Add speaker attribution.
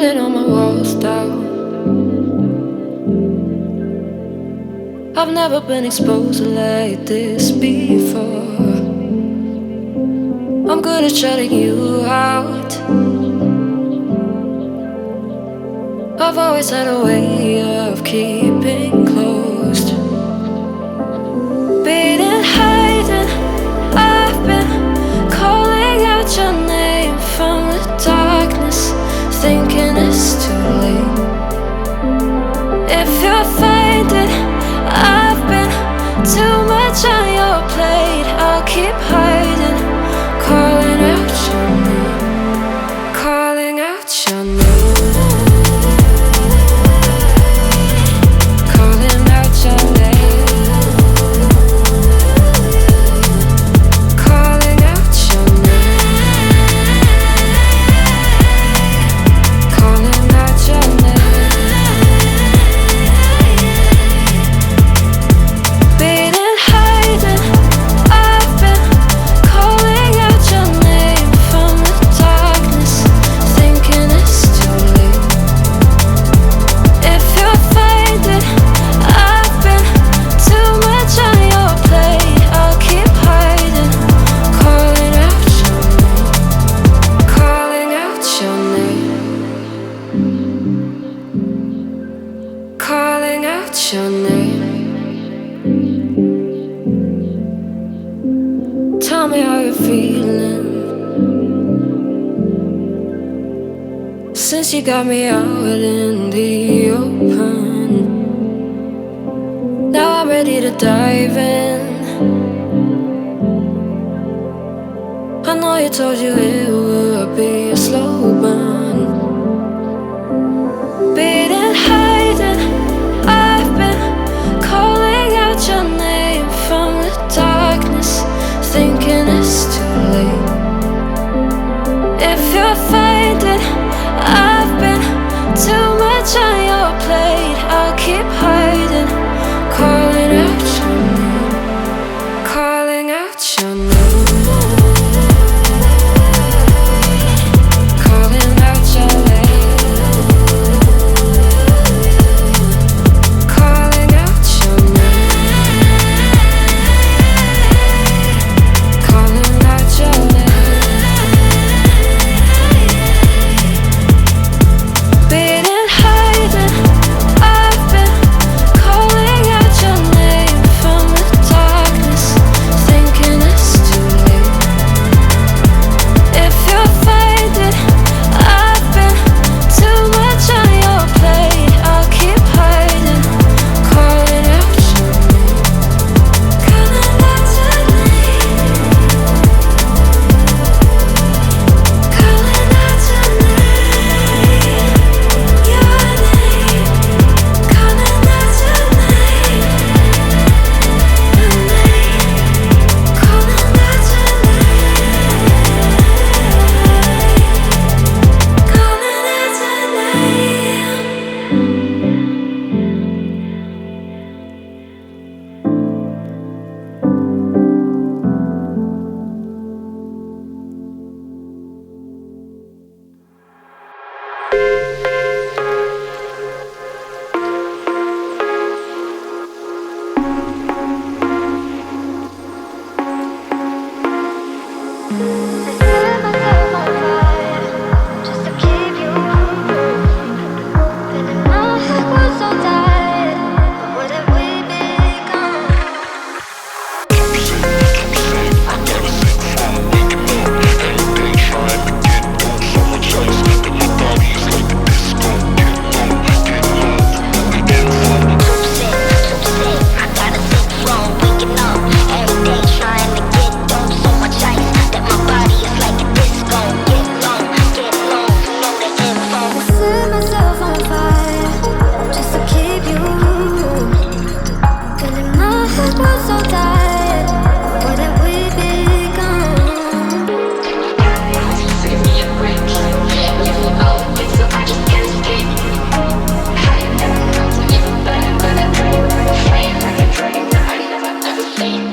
Speaker 1: pulling all my walls down. I've never been exposed like this before. I'm good at shutting you out. I've always had a way of keeping closed. Beating, hiding, I've been calling out your name from the darkness, thinking it's too late. If you're finding I've been too much on your plate, I'll keep hiding, calling out your name, calling out your name. Your name. Tell me how you're feeling since you got me out in the open. Now I'm ready to dive in. I know you told you it would be a slow burn. Beating, hiding, I've been calling out your name from the darkness, thinking it's too late. If you're finding I've been too much on your plate, I'll keep hiding, calling out your name, calling out your name.
Speaker 2: Same.